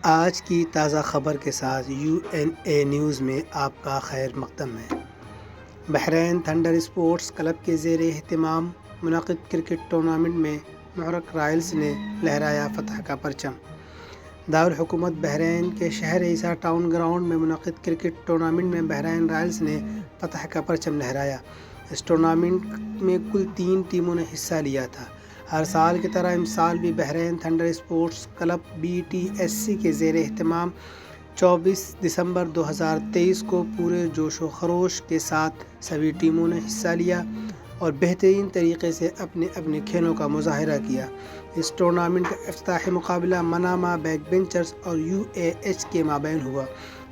آج کی تازہ خبر کے ساتھ UNA نیوز میں آپ کا خیر مقدم ہے۔ بحرین تھنڈر اسپورٹس کلب کے زیر اہتمام منعقد کرکٹ ٹورنامنٹ میں محرک رائلز نے لہرایا فتح کا پرچم۔ دارالحکومت بحرین کے شہر عیسیٰ ٹاؤن گراؤنڈ میں منعقد کرکٹ ٹورنامنٹ میں بحرین رائلز نے فتح کا پرچم لہرایا۔ اس ٹورنامنٹ میں کل 3 ٹیموں نے حصہ لیا تھا۔ ہر سال کی طرح اس سال بھی Bahrain thunder sports club BTSC کے زیر اہتمام 24 دسمبر 2023 کو پورے جوش و خروش کے ساتھ سبھی ٹیموں نے حصہ لیا اور بہترین طریقے سے اپنے کھیلوں کا مظاہرہ کیا۔ اس ٹورنامنٹ کا افتتاحی مقابلہ منامہ بیک بینچرز اور UAH کے مابین ہوا۔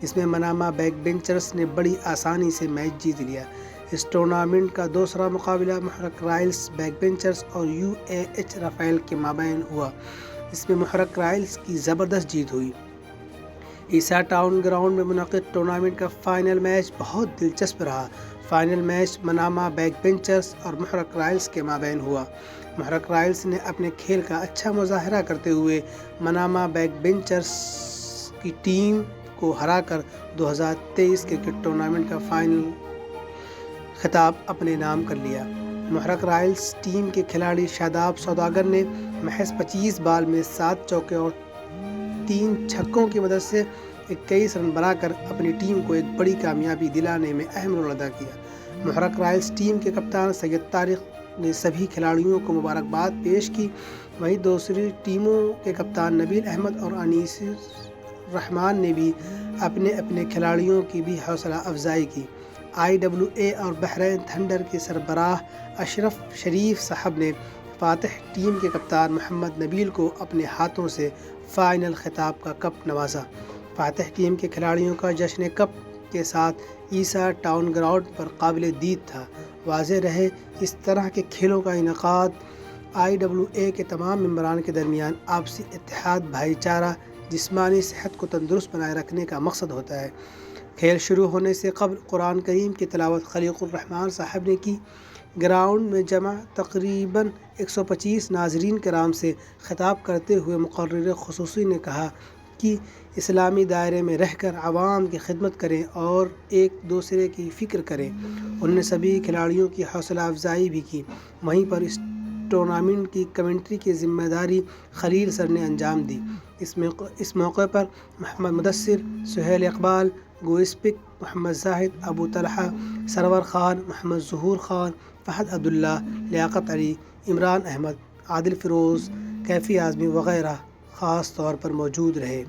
اس میں منامہ بیک بینچرز نے بڑی آسانی سے میچ جیت لیا۔ اس ٹورنامنٹ کا دوسرا مقابلہ محرک رائلز بیک بینچرز اور UAH رافیل کے مابین ہوا۔ اس میں محرک رائلز کی زبردست جیت ہوئی۔ عیسیٰ ٹاؤن گراؤنڈ میں منعقد ٹورنامنٹ کا فائنل میچ بہت دلچسپ رہا۔ Final match Manama back benchers اور محرک رائلز کے مابین ہوا۔ محرک رائلز نے اپنے کھیل کا اچھا مظاہرہ کرتے ہوئے منامہ بیک بینچرز کی ٹیم کو ہرا کر 2023 کرکٹ ٹورنامنٹ کا فائنل خطاب اپنے نام کر لیا۔ محرک رائلز ٹیم کے کھلاڑی شاداب سوداگر نے محض 25 بال میں 7 چوکے اور 3 چھکوں کی مدد سے 21 رن بنا کر اپنی ٹیم کو ایک بڑی کامیابی دلانے میں اہم رول ادا کیا۔ محرک رائلز ٹیم کے کپتان سید طارق نے سبھی کھلاڑیوں کو مبارکباد پیش کی۔ وہیں دوسری ٹیموں کے کپتان نبیل احمد اور انیس الرحمان نے بھی اپنے کھلاڑیوں کی بھی حوصلہ افزائی کی۔ IWA اور بحرین تھنڈر کے سربراہ اشرف شریف صاحب نے فاتح ٹیم کے کپتان محمد نبیل کو اپنے ہاتھوں سے فائنل خطاب کا کپ نوازا۔ فاتح ٹیم کے کھلاڑیوں کا جشن کپ کے ساتھ عیسیٰ ٹاؤن گراؤنڈ پر قابل دید تھا۔ واضح رہے اس طرح کے کھیلوں کا انعقاد IWA کے تمام ممبران کے درمیان آپسی اتحاد، بھائی چارہ، جسمانی صحت کو تندرست بنائے رکھنے کا مقصد ہوتا ہے۔ کھیل شروع ہونے سے قبل قرآن کریم کی تلاوت خلیق الرحمان صاحب نے کی۔ گراؤنڈ میں جمع تقریباً 125 ناظرین کرام سے خطاب کرتے ہوئے مقرر خصوصی نے کہا کہ اسلامی دائرے میں رہ کر عوام کی خدمت کریں اور ایک دوسرے کی فکر کریں۔ انہوں نے سبھی کھلاڑیوں کی حوصلہ افزائی بھی کی۔ وہیں پر اس ٹورنامنٹ کی کمنٹری کی ذمہ داری خلیل سر نے انجام دی۔ اس موقع پر محمد مدثر، سہیل اقبال، گو اسپک، محمد زاہد، ابو طلحہ، سرور خان، محمد ظہور خان، فہد عبداللہ، لیاقت علی، عمران احمد، عادل فیروز، کیفی اعظمی وغیرہ خاص طور پر موجود رہے۔